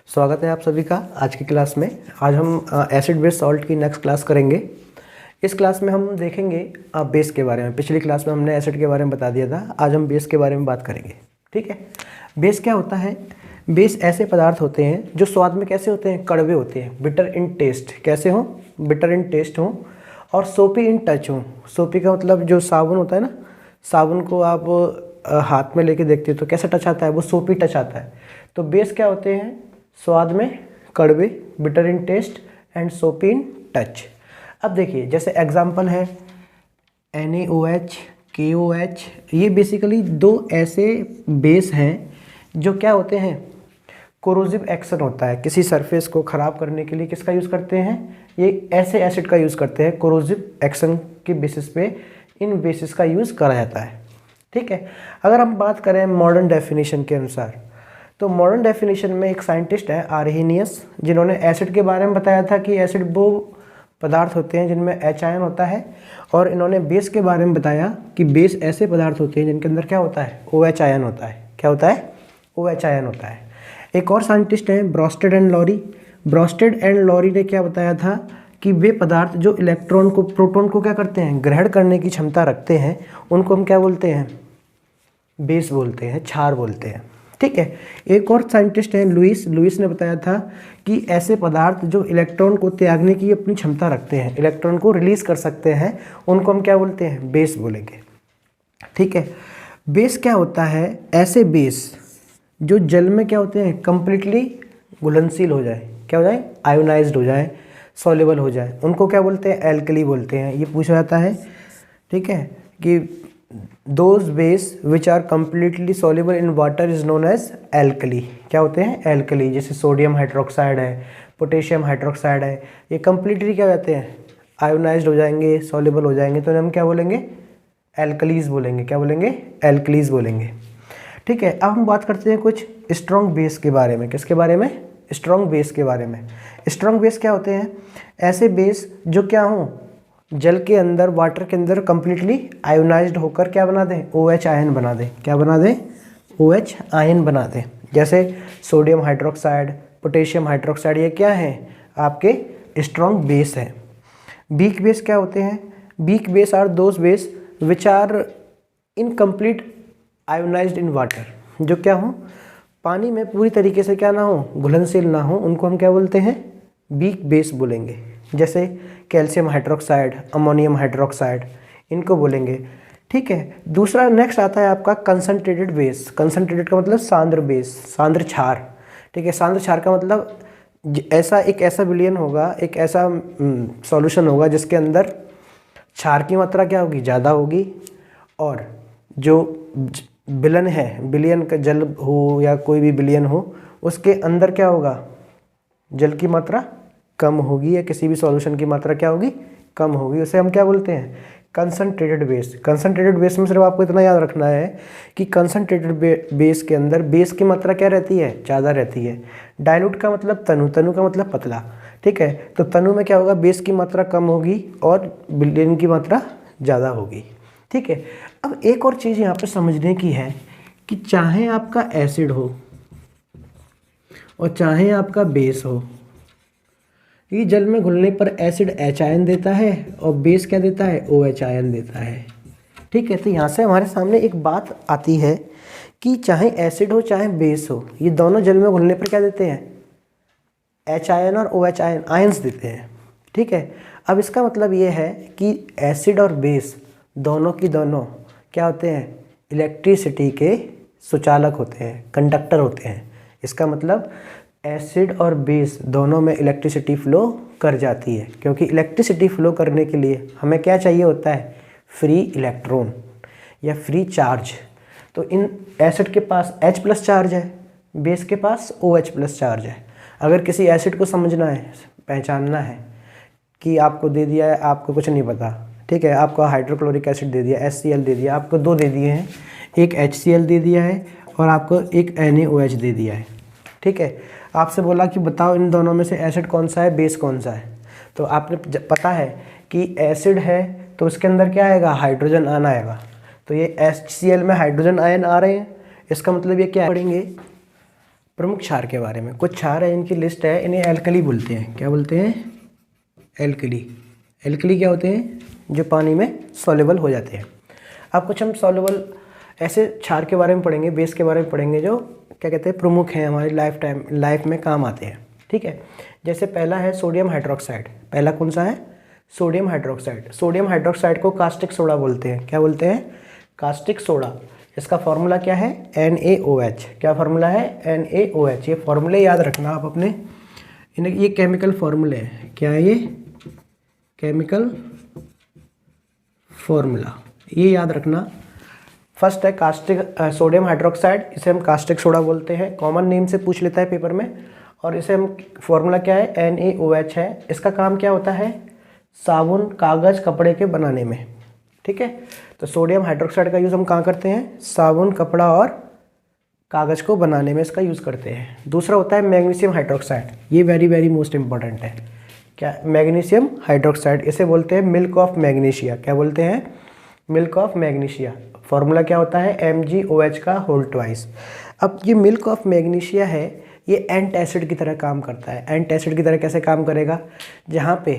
स्वागत है आप सभी का आज की क्लास में। आज हम एसिड बेस सॉल्ट की नेक्स्ट क्लास करेंगे। इस क्लास में हम देखेंगे बेस के बारे में। पिछली क्लास में हमने एसिड के बारे में बता दिया था, आज हम बेस के बारे में बात करेंगे। ठीक है, बेस क्या होता है? बेस ऐसे पदार्थ होते हैं जो स्वाद में कैसे होते हैं? कड़वे होते हैं, बिटर इन टेस्ट। कैसे हों? बिटर इन टेस्ट हों और सोपी इन टच हों। सोपी का मतलब जो साबुन होता है ना, साबुन को आप हाथ में लेके देखते हो तो कैसा टच आता है? वो सोपी टच आता है। तो बेस क्या होते हैं? स्वाद में कड़वे, बिटर इन टेस्ट एंड सोपी इन टच। अब देखिए, जैसे एग्जांपल है NaOH, KOH। ये बेसिकली दो ऐसे बेस हैं जो क्या होते हैं? कोरोसिव एक्शन होता है किसी सरफेस को ख़राब करने के लिए। किसका यूज़ करते हैं? ये ऐसे एसिड का यूज़ करते हैं। कोरोसिव एक्शन के बेसिस पे इन बेसिस का यूज़ करा जाता है। ठीक है, अगर हम बात करें मॉडर्न डेफिनेशन के अनुसार, तो मॉडर्न डेफिनेशन में एक साइंटिस्ट है आर्हेनियस, जिन्होंने एसिड के बारे में बताया था कि एसिड वो पदार्थ होते हैं जिनमें H आयन होता है। और इन्होंने बेस के बारे में बताया कि बेस ऐसे पदार्थ होते हैं जिनके अंदर क्या होता है? OH आयन होता है। क्या होता है? OH आयन होता है। एक और साइंटिस्ट हैं Bronsted and Lowry. Bronsted and Lowry ने क्या बताया था कि वे पदार्थ जो इलेक्ट्रॉन को, प्रोटॉन को क्या करते हैं? ग्रहण करने की क्षमता रखते हैं, उनको हम क्या बोलते हैं? बेस बोलते हैं, क्षार बोलते हैं। ठीक है, एक और साइंटिस्ट हैं लुईस। लुईस ने बताया था कि ऐसे पदार्थ जो इलेक्ट्रॉन को त्यागने की अपनी क्षमता रखते हैं, इलेक्ट्रॉन को रिलीज कर सकते हैं, उनको हम क्या बोलते हैं? बेस बोलेंगे। ठीक है, बेस क्या होता है? ऐसे बेस जो जल में क्या होते हैं? कंप्लीटली घुलनशील हो जाए। क्या हो जाए? आयोनाइज्ड हो जाए, सॉल्युबल हो जाए, उनको क्या बोलते हैं? एल्कली बोलते हैं। ये पूछा जाता है, ठीक है, कि those base which are completely soluble in water is known as alkali. क्या होते हैं? एल्कली। जैसे सोडियम हाइड्रोक्साइड है, पोटेशियम हाइड्रोक्साइड है, ये कम्प्लीटली क्या कहते हैं? आयोनाइज्ड हो जाएंगे, सॉल्युबल हो जाएंगे, तो हम क्या बोलेंगे? एल्कलीज बोलेंगे। क्या बोलेंगे? एल्कलीज बोलेंगे। ठीक है, अब हम बात करते हैं कुछ स्ट्रॉन्ग बेस के बारे में। किसके बारे में? स्ट्रॉन्ग बेस के बारे में। स्ट्रॉन्ग बेस क्या होते हैं? ऐसे बेस जो क्या हों? जल के अंदर, वाटर के अंदर कंप्लीटली आयोनाइज्ड होकर क्या बना दें? OH आयन बना दें। क्या बना दें? OH आयन बना दें। जैसे सोडियम हाइड्रोक्साइड, पोटेशियम हाइड्रोक्साइड, ये क्या है? आपके स्ट्रॉन्ग बेस हैं। वीक बेस क्या होते हैं? Weak base are those base which are incomplete ionised in water. जो क्या हो? पानी में पूरी तरीके से क्या ना हो? घुलनशील ना हो, उनको हम क्या बोलते हैं? वीक बेस बोलेंगे। जैसे कैल्शियम हाइड्रोक्साइड, अमोनियम हाइड्रोक्साइड, इनको बोलेंगे। ठीक है, दूसरा नेक्स्ट आता है आपका कंसंट्रेटेड बेस। कंसंट्रेटेड का मतलब सांद्र बेस, सांद्र क्षार। ठीक है, सांद्र क्षार का मतलब एक ऐसा विलयन होगा, एक ऐसा सॉल्यूशन होगा जिसके अंदर क्षार की मात्रा क्या होगी? ज़्यादा होगी, और जो विलयन है, विलयन का जल हो या कोई भी विलयन हो, उसके अंदर क्या होगा? जल की मात्रा कम होगी, या किसी भी सॉल्यूशन की मात्रा क्या होगी? कम होगी। उसे हम क्या बोलते हैं? Concentrated base. कंसंट्रेटेड बेस में सिर्फ आपको इतना याद रखना है कि कंसंट्रेटेड बेस के अंदर बेस की मात्रा क्या रहती है? ज़्यादा रहती है। डाइल्यूट का मतलब तनु, तनु का मतलब पतला। ठीक है, तो तनु में क्या होगा? बेस की मात्रा कम होगी और विलयन की मात्रा ज़्यादा होगी। ठीक है, अब एक और चीज़ यहाँ पर समझने की है कि चाहे आपका एसिड हो और चाहे आपका बेस हो, ये जल में घुलने पर एसिड H आयन देता है और बेस क्या देता है? OH आयन देता है। ठीक है, तो यहाँ से हमारे सामने एक बात आती है कि चाहे एसिड हो चाहे बेस हो, ये दोनों जल में घुलने पर क्या देते हैं? H आयन और OH आयन, आयन्स देते हैं। ठीक है, अब इसका मतलब ये है कि एसिड और बेस दोनों की दोनों क्या होते हैं? इलेक्ट्रिसिटी के सुचालक होते हैं, कंडक्टर होते हैं। इसका मतलब एसिड और बेस दोनों में इलेक्ट्रिसिटी फ्लो कर जाती है, क्योंकि इलेक्ट्रिसिटी फ्लो करने के लिए हमें क्या चाहिए होता है? फ्री इलेक्ट्रॉन या फ्री चार्ज। तो इन एसिड के पास H+ चार्ज है, बेस के पास OH+ चार्ज है। अगर किसी एसिड को समझना है, पहचानना है कि आपको दे दिया है, आपको कुछ नहीं पता, ठीक है, आपको हाइड्रोक्लोरिक एसिड दे दिया, HCl दे दिया, आपको दो दे दिए हैं, एक HCl दे दिया है और आपको एक NaOH दे दिया है। ठीक है, आपसे बोला कि बताओ इन दोनों में से एसिड कौन सा है, बेस कौन सा है। तो आपने पता है कि एसिड है तो उसके अंदर क्या आएगा? हाइड्रोजन आयन आएगा। तो ये HCl में हाइड्रोजन आयन आ रहे हैं, इसका मतलब ये क्या पढ़ेंगे? प्रमुख क्षार के बारे में। कुछ क्षार है, इनकी लिस्ट है, इन्हें एल्कली बोलते हैं। क्या बोलते हैं? एल्कली। एल्कली क्या होते हैं? जो पानी में सॉल्युबल हो जाते हैं। अब कुछ हम सॉल्युबल ऐसे क्षार के बारे में पढ़ेंगे, बेस के बारे में पढ़ेंगे, जो क्या कहते हैं, प्रमुख हैं, हमारी लाइफ में काम आते हैं। ठीक है, जैसे पहला है सोडियम हाइड्रोक्साइड। पहला कौन सा है? Sodium hydroxide. सोडियम हाइड्रोक्साइड को कास्टिक सोडा बोलते हैं। क्या बोलते हैं? Caustic soda. इसका फॉर्मूला क्या है? NaOH। क्या फॉर्मूला है? NaOH। ये फॉर्मूले याद रखना आप अपने, ये केमिकल फॉर्मूले हैं। क्या है ये? केमिकल फॉर्मूला, ये याद रखना। फर्स्ट है कास्टिक सोडियम हाइड्रोक्साइड, इसे हम कास्टिक सोडा बोलते हैं, कॉमन नेम से पूछ लेता है पेपर में। और इसे हम फॉर्मूला क्या है? NaOH है। इसका काम क्या होता है? साबुन, कागज़, कपड़े के बनाने में। ठीक है, तो सोडियम हाइड्रोक्साइड का यूज़ हम कहाँ करते हैं? साबुन, कपड़ा और कागज़ को बनाने में इसका यूज़ करते हैं। दूसरा होता है मैग्नीशियम हाइड्रोक्साइड। ये वेरी वेरी मोस्ट इंपॉर्टेंट है। क्या? मैग्नीशियम हाइड्रोक्साइड, इसे बोलते हैं मिल्क ऑफ मैग्नीशिया। क्या बोलते हैं? Milk of magnesia. फॉर्मूला क्या होता है? MgOH का होल ट्वाइस। अब ये मिल्क ऑफ मैग्नीशिया है, ये एंटासिड की तरह काम करता है। एंटासिड की तरह कैसे काम करेगा? जहाँ पे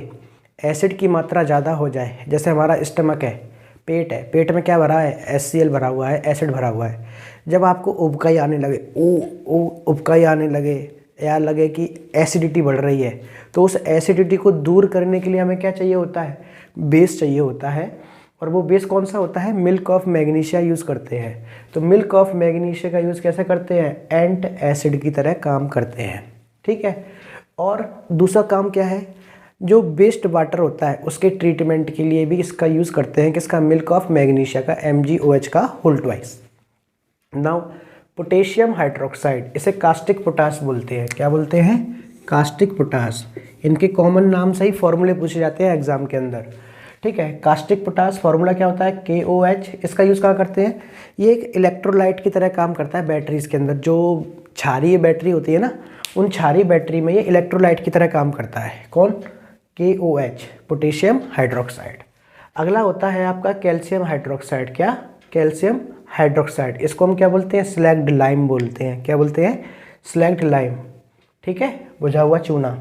एसिड की मात्रा ज़्यादा हो जाए, जैसे हमारा स्टमक है, पेट है, पेट में क्या भरा है? HCl भरा हुआ है, एसिड भरा हुआ है। जब आपको उबकाई आने लगे, उबकाई आने लगे, या लगे कि एसिडिटी बढ़ रही है, तो उस एसिडिटी को दूर करने के लिए हमें क्या चाहिए होता है? बेस चाहिए होता है। और वो बेस कौन सा होता है? मिल्क ऑफ मैग्नीशिया यूज़ करते हैं। तो मिल्क ऑफ मैग्नीशिया का यूज़ कैसे करते हैं? एंट एसिड की तरह काम करते हैं। ठीक है, और दूसरा काम क्या है? जो वेस्ट वाटर होता है उसके ट्रीटमेंट के लिए भी इसका यूज़ करते हैं। किसका? मिल्क ऑफ मैग्नीशिया का, MgOH का whole twice. Now potassium hydroxide, इसे कास्टिक पोटास बोलते हैं। क्या बोलते हैं? Caustic potash. इनके कॉमन नाम से ही फॉर्मूले पूछे जाते हैं एग्जाम के अंदर। ठीक है, कास्टिक पोटास फॉर्मूला क्या होता है? KOH। इसका यूज़ कहाँ करते हैं? ये एक इलेक्ट्रोलाइट की तरह काम करता है बैटरीज के अंदर। जो क्षारीय बैटरी होती है ना, उन क्षारीय बैटरी में ये इलेक्ट्रोलाइट की तरह काम करता है। कौन? KOH, potassium hydroxide. अगला होता है आपका कैल्शियम हाइड्रोक्साइड। क्या? Calcium hydroxide. इसको हम क्या बोलते हैं? स्लैग्ड लाइम बोलते हैं। क्या बोलते हैं? Slagged lime. ठीक है, बुझा हुआ चूना।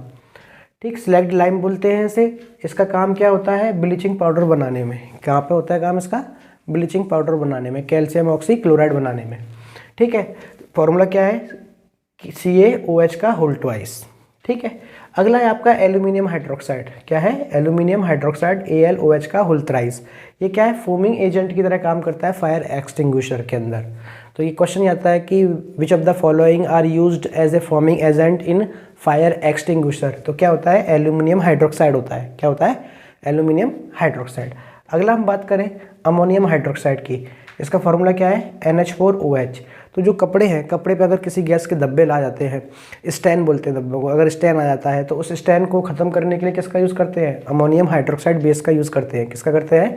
ठीक, स्लैग्ड लाइम बोलते हैं इसे। इसका काम क्या होता है? ब्लीचिंग पाउडर बनाने में। कहाँ पे होता है काम इसका? ब्लीचिंग पाउडर बनाने में, कैल्शियम ऑक्सीक्लोराइड बनाने में। ठीक है, फॉर्मूला क्या है? CaOH का होल ट्वाइस। ठीक है, अगला है आपका एल्यूमिनियम हाइड्रोक्साइड। क्या है? एल्यूमिनियम हाइड्रोक्साइड, AlOH का होल थ्राइस। ये क्या है? फोमिंग एजेंट की तरह काम करता है फायर एक्सटिंग्विशर के अंदर। तो ये क्वेश्चन आता है कि which of the following are used as a forming agent in fire extinguisher. तो क्या होता है? एल्यूमिनियम हाइड्रोक्साइड होता है। क्या होता है? Aluminium hydroxide. अगला हम बात करें अमोनियम हाइड्रोक्साइड की। इसका फॉर्मूला क्या है? NH4OH। तो जो कपड़े हैं, कपड़े पे अगर किसी गैस के धब्बे ला जाते हैं, स्टैन बोलते हैं धब्बों को, अगर स्टैन आ जाता है तो उस स्टैन को ख़त्म करने के लिए किसका यूज़ करते हैं? अमोनियम हाइड्रोक्साइड बेस का यूज़ करते हैं। किसका करते हैं?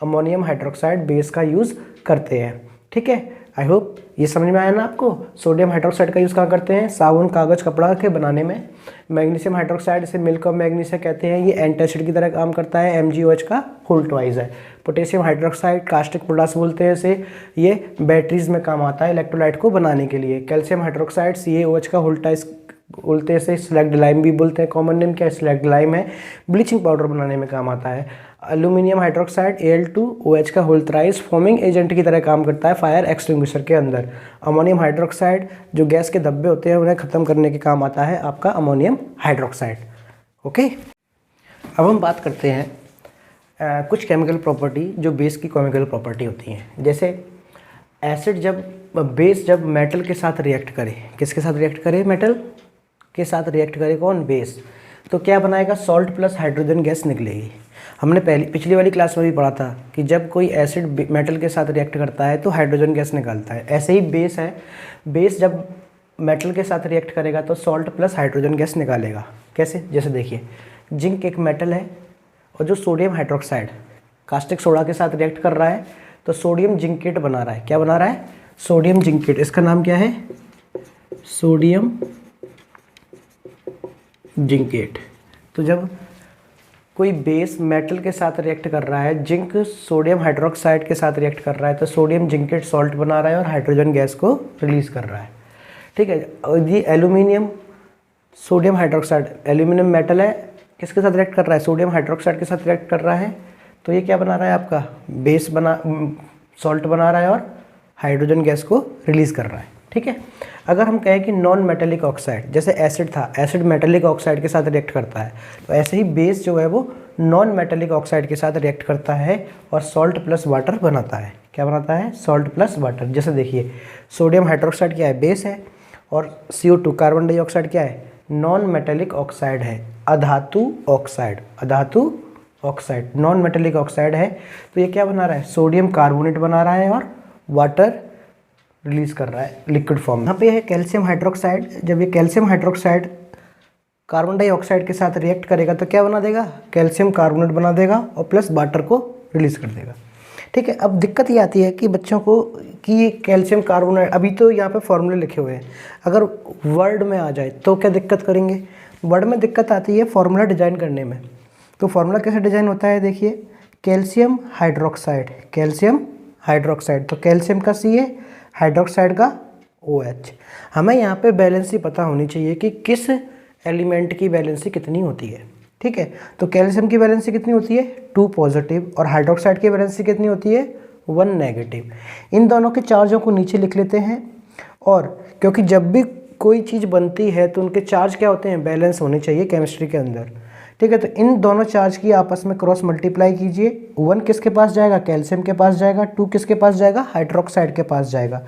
अमोनियम हाइड्रोक्साइड बेस का यूज़ करते हैं। ठीक है, आई होप ये समझ में आया ना आपको। सोडियम हाइड्रोक्साइड का यूज़ कहाँ करते हैं? साबुन, कागज़, कपड़ा के बनाने में। मैग्नीशियम हाइड्रोक्साइड, इसे मिल्क ऑफ मैग्नीशिया कहते हैं, ये एंटासिड की तरह काम करता है, MgOH का होल ट्वाइस है। पोटेशियम हाइड्रोक्साइड कास्टिक पोटास बोलते हैं इसे, ये बैटरीज में काम आता है इलेक्ट्रोलाइट को बनाने के लिए। कैल्शियम हाइड्रोक्साइड CaOH का होल ट्वाइस बोलते हैं इसे, स्लैग्ड लाइम भी बोलते हैं, कॉमन नेम क्या है? स्लैग्ड लाइम है, ब्लीचिंग पाउडर बनाने में काम आता है। एल्यूमिनियम हाइड्रोक्साइड Al2OH का होल थ्राइस फॉर्मिंग एजेंट की तरह काम करता है फायर एक्सटिंग्विशर के अंदर। अमोनियम हाइड्रोक्साइड जो गैस के धब्बे होते हैं उन्हें ख़त्म करने के काम आता है आपका अमोनियम हाइड्रोक्साइड। ओके, अब हम बात करते हैं कुछ केमिकल प्रॉपर्टी जो बेस की केमिकल प्रॉपर्टी होती हैं। जैसे एसिड बेस जब मेटल के साथ रिएक्ट करे, किसके साथ रिएक्ट करे? मेटल के साथ रिएक्ट करे। कौन? बेस। तो क्या बनाएगा? सॉल्ट प्लस हाइड्रोजन गैस निकलेगी। हमने पिछली वाली क्लास में भी पढ़ा था कि जब कोई एसिड मेटल के साथ रिएक्ट करता है तो हाइड्रोजन गैस निकालता है। ऐसे ही बेस है, बेस जब मेटल के साथ रिएक्ट करेगा तो सॉल्ट प्लस हाइड्रोजन गैस निकालेगा। कैसे? जैसे देखिए, जिंक एक मेटल है और जो सोडियम हाइड्रोक्साइड कास्टिक सोडा के साथ रिएक्ट कर रहा है तो सोडियम जिंकेट बना रहा है। क्या बना रहा है? Sodium zincate. इसका नाम क्या है? Sodium zincate. तो जब कोई बेस मेटल के साथ रिएक्ट कर रहा है, जिंक सोडियम हाइड्रोक्साइड के साथ रिएक्ट कर रहा है, तो सोडियम जिंकेट सॉल्ट बना रहा है और हाइड्रोजन गैस को रिलीज कर रहा है। ठीक है। और ये aluminium sodium hydroxide, aluminium metal है, किसके साथ रिएक्ट कर रहा है, सोडियम हाइड्रोक्साइड के साथ रिएक्ट कर रहा है, तो ये क्या बना रहा है आपका बेस सॉल्ट बना रहा है और हाइड्रोजन गैस को रिलीज कर रहा है। ठीक है। अगर हम कहें कि नॉन मेटेलिक ऑक्साइड, जैसे एसिड था, एसिड मेटेलिक ऑक्साइड के साथ रिएक्ट करता है, तो ऐसे ही बेस जो है वो नॉन मेटेलिक ऑक्साइड के साथ रिएक्ट करता है और सॉल्ट प्लस वाटर बनाता है। क्या बनाता है, सॉल्ट प्लस वाटर। जैसे देखिए सोडियम हाइड्रोक्साइड क्या है, बेस है, और CO2 कार्बन डाइऑक्साइड क्या है, नॉन मेटेलिक ऑक्साइड है, अधातु ऑक्साइड, अधातु ऑक्साइड नॉन मेटेलिक ऑक्साइड है। तो ये क्या बना रहा है, सोडियम कार्बोनेट बना रहा है और वाटर रिलीज कर रहा है लिक्विड फॉर्म में। यहाँ पे है कैल्शियम हाइड्रोक्साइड। जब ये कैल्शियम हाइड्रोक्साइड कार्बन डाइऑक्साइड के साथ रिएक्ट करेगा तो क्या बना देगा, कैल्शियम कार्बोनेट बना देगा और प्लस वाटर को रिलीज कर देगा। ठीक है। अब दिक्कत ये आती है कि बच्चों को कि ये कैल्शियम कार्बोनेट, अभी तो यहाँ पे फॉर्मूले लिखे हुए हैं, अगर वर्ड में आ जाए तो क्या दिक्कत करेंगे, वर्ड में दिक्कत आती है फॉर्मूला डिजाइन करने में। तो फॉर्मूला कैसे डिजाइन होता है, देखिए कैल्शियम हाइड्रोक्साइड, कैल्शियम हाइड्रोक्साइड, तो कैल्शियम का Ca, हाइड्रोक्साइड का OH। हमें यहाँ पे बैलेंसी पता होनी चाहिए कि किस एलिमेंट की बैलेंसी कितनी होती है। ठीक है। तो कैल्शियम की बैलेंसी कितनी होती है, 2 पॉजिटिव, और हाइड्रोक्साइड की बैलेंसी कितनी होती है, 1 नेगेटिव। इन दोनों के चार्जों को नीचे लिख लेते हैं, और क्योंकि जब भी कोई चीज़ बनती है तो उनके चार्ज क्या होते हैं, बैलेंस होने चाहिए केमिस्ट्री के अंदर। ठीक है। तो इन दोनों चार्ज की आपस में क्रॉस मल्टीप्लाई कीजिए, 1 किसके पास जाएगा, कैल्शियम के पास जाएगा, 2 किसके पास जाएगा, हाइड्रोक्साइड के पास जाएगा।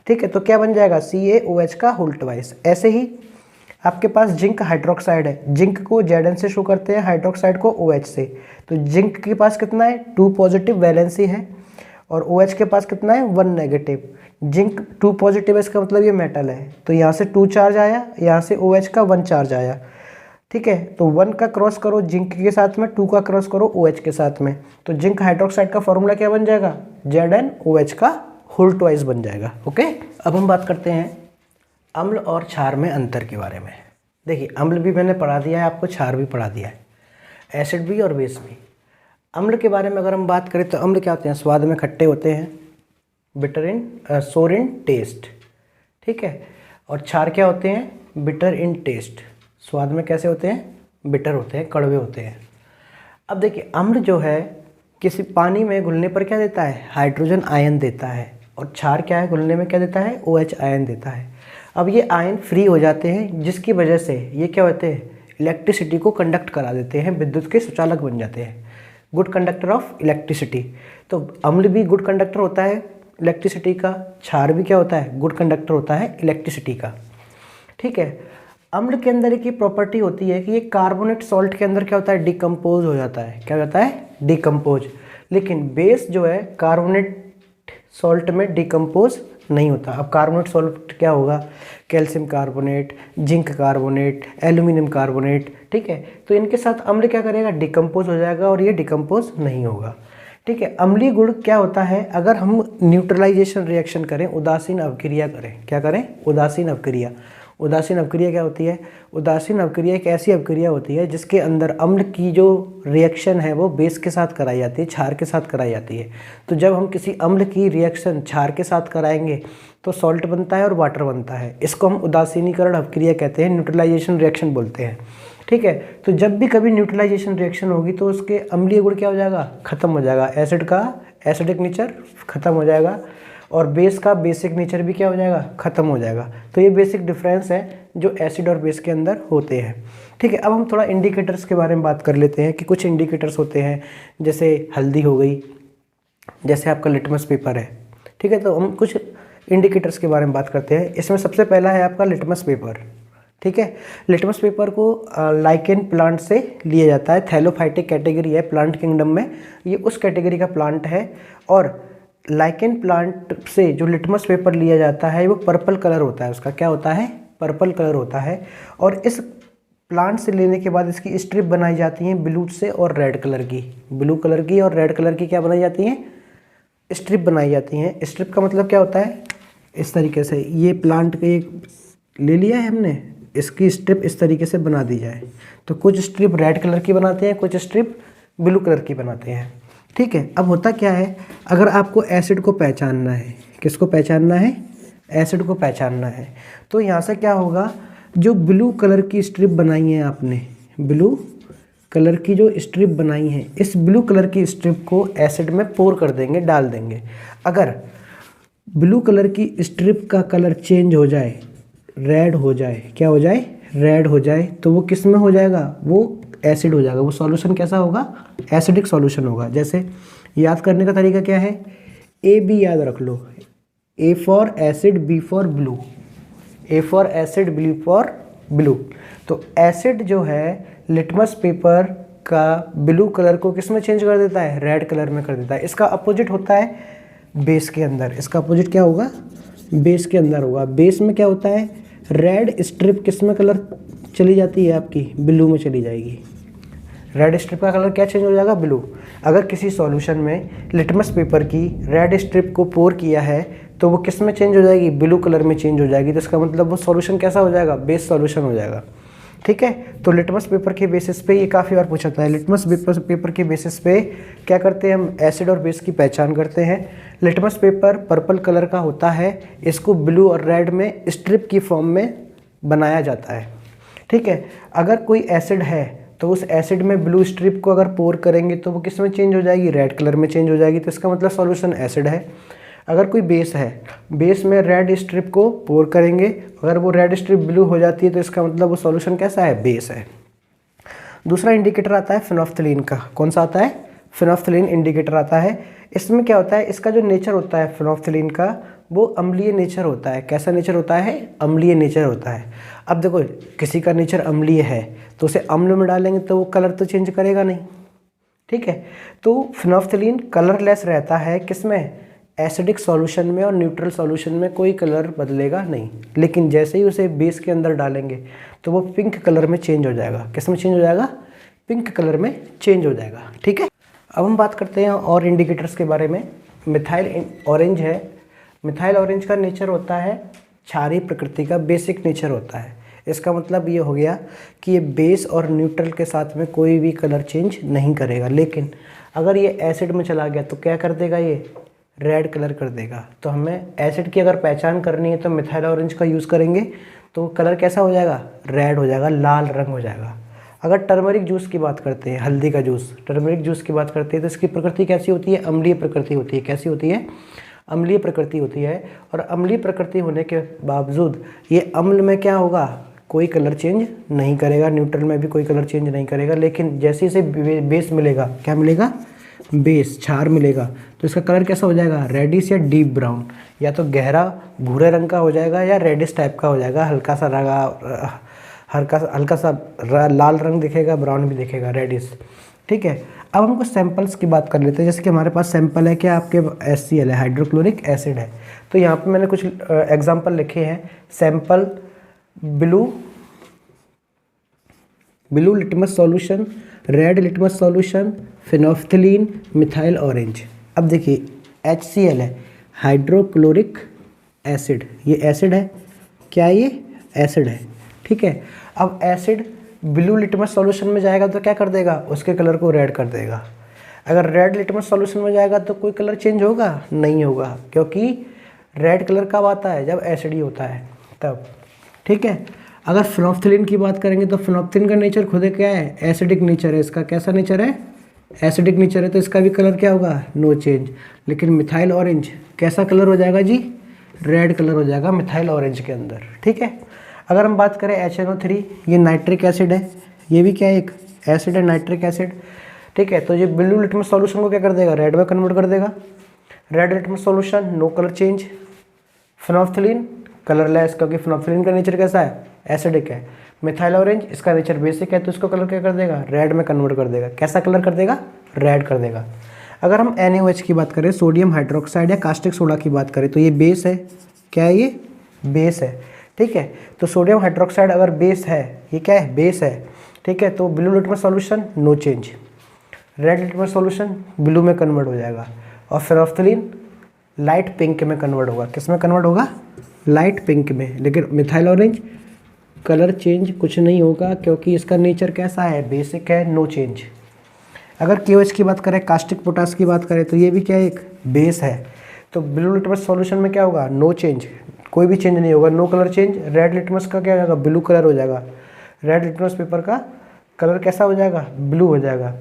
ठीक है। तो क्या बन जाएगा, CaOH का होल ट्वाइस। ऐसे ही आपके पास जिंक हाइड्रोक्साइड है, जिंक को Zn से शो करते हैं, हाइड्रोक्साइड को OH से। तो जिंक के पास कितना है, 2 पॉजिटिव वैलेंसी है, और OH के पास कितना है, 1 नेगेटिव। जिंक 2 पॉजिटिव है, इसका मतलब ये मेटल है, तो यहाँ से 2 चार्ज आया, यहाँ से OH का 1 चार्ज आया। ठीक है। तो 1 का क्रॉस करो जिंक के साथ में, 2 का क्रॉस करो OH के साथ में, तो जिंक हाइड्रोक्साइड का फॉर्मूला क्या बन जाएगा, ZnOH का होल ट्वाइस बन जाएगा। ओके। अब हम बात करते हैं अम्ल और क्षार में अंतर के बारे में। देखिए अम्ल भी मैंने पढ़ा दिया है आपको, क्षार भी पढ़ा दिया है, एसिड भी और बेस भी। अम्ल के बारे में अगर हम बात करें तो अम्ल क्या होते हैं, स्वाद में खट्टे होते हैं, बिटर इन सोर इन टेस्ट। ठीक है। और क्षार क्या होते हैं, बिटर इन टेस्ट, स्वाद में कैसे होते हैं, बिटर होते हैं, कड़वे होते हैं। अब देखिए अम्ल जो है किसी पानी में घुलने पर क्या देता है, हाइड्रोजन आयन देता है, और क्षार क्या है, घुलने में क्या देता है, OH आयन देता है। अब ये आयन फ्री हो जाते हैं, जिसकी वजह से ये क्या होते हैं, इलेक्ट्रिसिटी को कंडक्ट करा देते हैं, विद्युत के सुचालक बन जाते हैं, गुड कंडक्टर ऑफ इलेक्ट्रिसिटी। तो अम्ल भी गुड कंडक्टर होता है इलेक्ट्रिसिटी का, क्षार भी क्या होता है, गुड कंडक्टर होता है इलेक्ट्रिसिटी का। ठीक है। अम्ल के अंदर एक प्रॉपर्टी होती है कि ये कार्बोनेट सॉल्ट के अंदर क्या होता है, डिकम्पोज हो जाता है। क्या होता है, डिकम्पोज। लेकिन बेस जो है कार्बोनेट सॉल्ट में डिकम्पोज नहीं होता। अब कार्बोनेट सॉल्ट क्या होगा, calcium carbonate, zinc carbonate, aluminium carbonate. ठीक है। तो इनके साथ अम्ल क्या करेगा, डिकम्पोज हो जाएगा, और ये डिकम्पोज नहीं होगा। ठीक है। अम्लीय गुण क्या होता है, अगर हम न्यूट्रलाइजेशन रिएक्शन करें, उदासीन अवक्रिया करें, क्या करें, उदासीन अवक्रिया। उदासीन अवक्रिया क्या होती है, उदासीन अवक्रिया एक ऐसी अवक्रिया होती है जिसके अंदर अम्ल की जो रिएक्शन है वो बेस के साथ कराई जाती है, क्षार के साथ कराई जाती है। तो जब हम किसी अम्ल की रिएक्शन क्षार के साथ कराएंगे तो सॉल्ट बनता है और वाटर बनता है। इसको हम उदासीनीकरण अवक्रिया कहते हैं, न्यूट्रलाइजेशन रिएक्शन बोलते हैं। ठीक है। तो जब भी कभी न्यूट्रलाइजेशन रिएक्शन होगी तो उसके अम्लीय गुण क्या हो जाएगा, खत्म हो जाएगा, एसिड का एसिडिक नेचर खत्म हो जाएगा, और बेस का बेसिक नेचर भी क्या हो जाएगा, खत्म हो जाएगा। तो ये बेसिक डिफरेंस है जो एसिड और बेस के अंदर होते हैं। ठीक है। अब हम थोड़ा इंडिकेटर्स के बारे में बात कर लेते हैं कि कुछ इंडिकेटर्स होते हैं, जैसे हल्दी हो गई, जैसे आपका लिटमस पेपर है। ठीक है। तो हम कुछ इंडिकेटर्स के बारे में बात करते हैं। इसमें सबसे पहला है आपका लिटमस पेपर। ठीक है। लिटमस पेपर को लाइकेन प्लांट से लिया जाता है, थैलोफाइटिक कैटेगरी है प्लांट किंगडम में, ये उस कैटेगरी का प्लांट है। और लाइकेन प्लांट से जो लिटमस पेपर लिया जाता है वो पर्पल कलर होता है, उसका क्या होता है, पर्पल कलर होता है। और इस प्लांट से लेने के बाद इसकी स्ट्रिप बनाई जाती हैं ब्लू से और रेड कलर की, ब्लू कलर की और रेड कलर की क्या बनाई जाती हैं, स्ट्रिप बनाई जाती हैं। स्ट्रिप का मतलब क्या होता है, इस तरीके से ये प्लांट के ले लिया है हमने, इसकी स्ट्रिप इस तरीके से बना दी जाए। तो कुछ स्ट्रिप रेड कलर की बनाते हैं, कुछ स्ट्रिप ब्लू कलर की बनाते हैं। ठीक है। अब होता क्या है, अगर आपको एसिड को पहचानना है, किसको पहचानना है, एसिड को पहचानना है। तो यहाँ से क्या होगा, जो ब्लू कलर की स्ट्रिप बनाई है आपने, ब्लू कलर की जो स्ट्रिप बनाई है, इस ब्लू कलर की स्ट्रिप को एसिड में पोर कर देंगे, डाल देंगे। अगर ब्लू कलर की स्ट्रिप का कलर चेंज हो जाए, रेड हो जाए, क्या हो जाए, रेड हो जाए, तो वो किस में हो जाएगा, वो एसिड हो जाएगा। वो सॉल्यूशन कैसा होगा, एसिडिक सॉल्यूशन होगा। जैसे याद करने का तरीका क्या है, ए बी याद रख लो, A for acid, B for blue, A for acid, B for blue. तो एसिड जो है लिटमस पेपर का ब्लू कलर को किस में चेंज कर देता है, रेड कलर में कर देता है। इसका अपोजिट होता है बेस के अंदर। इसका अपोजिट क्या होगा, बेस के अंदर होगा। बेस में क्या होता है, रेड स्ट्रिप किस में कलर चली जाती है आपकी, ब्लू में चली जाएगी। रेड स्ट्रिप का कलर क्या चेंज हो जाएगा, ब्लू। अगर किसी सॉल्यूशन में लिटमस पेपर की रेड स्ट्रिप को पोर किया है तो वो किस में चेंज हो जाएगी, ब्लू कलर में चेंज हो जाएगी। तो इसका मतलब वो सॉल्यूशन कैसा हो जाएगा, बेस सॉल्यूशन हो जाएगा। ठीक है, तो लिटमस पेपर के बेसिस पे ये काफ़ी बार पूछा जाता है। लिटमस पेपर के बेसिस पे क्या करते हैं हम, एसिड और बेस की पहचान करते हैं। लिटमस पेपर पर्पल कलर का होता है, इसको ब्लू और रेड में स्ट्रिप की फॉर्म में बनाया जाता है। ठीक है, अगर कोई एसिड है तो उस एसिड में ब्लू स्ट्रिप को अगर पोर करेंगे तो वो किस में चेंज हो जाएगी, रेड कलर में चेंज हो जाएगी। तो इसका मतलब सॉल्यूशन एसिड है। अगर कोई बेस है, बेस में रेड स्ट्रिप को पोर करेंगे, अगर वो रेड स्ट्रिप ब्लू हो जाती है तो इसका मतलब वो सॉल्यूशन कैसा है, बेस है। दूसरा इंडिकेटर आता है फिनोल्फ्थलीन का। कौन सा आता है, फिनोल्फ्थलीन इंडिकेटर आता है। इसमें क्या होता है, इसका जो नेचर होता है फिनोल्फ्थलीन का, वो अम्लीय नेचर होता है। कैसा नेचर होता है, अम्लीय नेचर होता है। अब देखो, किसी का नेचर अम्लीय है तो उसे अम्ल में डालेंगे तो वो कलर तो चेंज करेगा नहीं। ठीक है, तो फिनोल्फ्थलीन कलरलेस रहता है, किसमें, एसिडिक सॉल्यूशन में, और न्यूट्रल सॉल्यूशन में कोई कलर बदलेगा नहीं। लेकिन जैसे ही उसे बेस के अंदर डालेंगे तो वो पिंक कलर में चेंज हो जाएगा। किस में चेंज हो जाएगा, पिंक कलर में चेंज हो जाएगा। ठीक है, अब हम बात करते हैं और इंडिकेटर्स के बारे में। मिथाइल ऑरेंज है। मिथाइल ऑरेंज का नेचर होता है क्षारीय प्रकृति का, बेसिक नेचर होता है। इसका मतलब ये हो गया कि ये बेस और न्यूट्रल के साथ में कोई भी कलर चेंज नहीं करेगा। लेकिन अगर ये एसिड में चला गया तो क्या कर देगा, ये रेड कलर कर देगा। तो हमें एसिड की अगर पहचान करनी है तो मिथाइल ऑरेंज का यूज़ करेंगे तो कलर कैसा हो जाएगा, रेड हो जाएगा, लाल रंग हो जाएगा। अगर टर्मरिक जूस की बात करते हैं, हल्दी का जूस, टर्मरिक जूस की बात करते हैं तो इसकी प्रकृति कैसी होती है, अम्लीय प्रकृति होती है। कैसी होती है, अम्लीय प्रकृति होती है। और अम्लीय प्रकृति होने के बावजूद ये अम्ल में क्या होगा, कोई कलर चेंज नहीं करेगा, न्यूट्रल में भी कोई कलर चेंज नहीं करेगा। लेकिन जैसे इसे बेस मिलेगा, क्या मिलेगा, बेस, क्षार मिलेगा, तो इसका कलर कैसा हो जाएगा, रेडिश या डीप ब्राउन, या तो गहरा भूरे रंग का हो जाएगा या रेडिश टाइप का हो जाएगा, हल्का सा लाल रंग दिखेगा, ब्राउन भी दिखेगा, रेडिश। ठीक है, अब हम कुछ सैंपल्स की बात कर लेते हैं। जैसे कि हमारे पास सैंपल है, क्या आपके HCl है, हाइड्रोक्लोरिक एसिड है। तो यहाँ पे मैंने कुछ एग्जांपल लिखे हैं। Sample blue litmus solution, red litmus solution, phenolphthalein, methyl orange. अब देखिए HCl है, हाइड्रोक्लोरिक एसिड, ये एसिड है, क्या ये एसिड है। ठीक है, अब एसिड ब्लू लिटमस सॉल्यूशन में जाएगा तो क्या कर देगा, उसके कलर को रेड कर देगा। अगर रेड लिटमस सॉल्यूशन में जाएगा तो कोई कलर चेंज होगा, नहीं होगा, क्योंकि रेड कलर कब आता है, जब एसिड ही होता है तब। ठीक है, अगर फिनोल्फ्थलीन की बात करेंगे तो फिनोल्फ्थलीन का नेचर खुद क्या है, एसिडिक नेचर है इसका। कैसा नेचर है, एसिडिक नेचर है, तो इसका भी कलर क्या होगा, नो चेंज। लेकिन मिथाइल ऑरेंज कैसा कलर हो जाएगा जी, रेड कलर हो जाएगा मिथाइल ऑरेंज के अंदर। ठीक है, अगर हम बात करें HNO3, ये नाइट्रिक एसिड है, ये भी क्या है, एक एसिड है, नाइट्रिक एसिड। ठीक है, तो ये ब्लू लिटमस सॉल्यूशन को क्या कर देगा, रेड में कन्वर्ट कर देगा। Red litmus solution, no colour change. Phenolphthalein colourless, क्योंकि फिनोल्फ्थलीन का नेचर कैसा है, एसिडिक है। मिथाइल ऑरेंज, इसका नेचर बेसिक है, तो इसको कलर क्या कर देगा, रेड में कन्वर्ट कर देगा। कैसा कलर कर देगा, रेड कर देगा। अगर हम NaOH की बात करें, सोडियम हाइड्रोक्साइड या कास्टिक सोडा की बात करें, तो ये बेस है, क्या है, ये बेस है। ठीक है, तो सोडियम हाइड्रोक्साइड अगर बेस है, ये क्या है, बेस है। ठीक है, तो blue litmus solution, no change. Red litmus solution blue में कन्वर्ट हो जाएगा, और फिनोल्फ्थलीन लाइट पिंक में कन्वर्ट होगा। किस में कन्वर्ट होगा, लाइट पिंक में। लेकिन मिथाइल ऑरेंज कलर चेंज कुछ नहीं होगा, क्योंकि इसका नेचर कैसा है, बेसिक है, नो चेंज। अगर KOH की बात करें, कास्टिक पोटास की बात करें, तो ये भी क्या है, एक बेस है। तो ब्लू लिटमस सॉल्यूशन में क्या होगा, नो चेंज, कोई भी चेंज नहीं होगा, no colour change. Red litmus का क्या हो जाएगा, ब्लू कलर हो जाएगा। रेड लिटमस पेपर का कलर कैसा हो जाएगा, ब्लू हो जाएगा।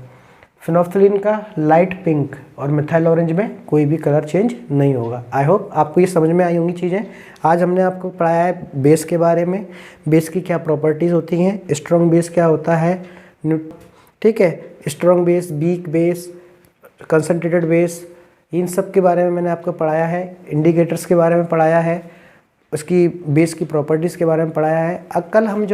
फिनोल्फ्थालीन का लाइट पिंक और मिथाइल ऑरेंज में कोई भी कलर चेंज नहीं होगा। आई होप आपको ये समझ में आई होंगी चीज़ें। आज हमने आपको पढ़ाया है बेस के बारे में, बेस की क्या प्रॉपर्टीज़ होती हैं, स्ट्रॉन्ग बेस क्या होता है, ठीक है, strong base, weak base, concentrated base, इन सब के बारे में मैंने आपको पढ़ाया है। इंडिकेटर्स के बारे में पढ़ाया है, उसकी बेस की प्रॉपर्टीज़ के बारे में पढ़ाया है। अब कल हम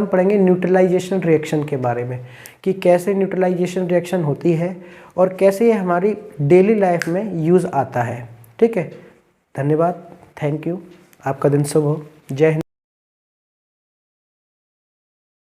पढ़ेंगे न्यूट्रलाइजेशन रिएक्शन के बारे में, कि कैसे न्यूट्रलाइजेशन रिएक्शन होती है और कैसे ये हमारी डेली लाइफ में यूज़ आता है। ठीक है, धन्यवाद, थैंक यू, आपका दिन शुभ हो, जय हिंद।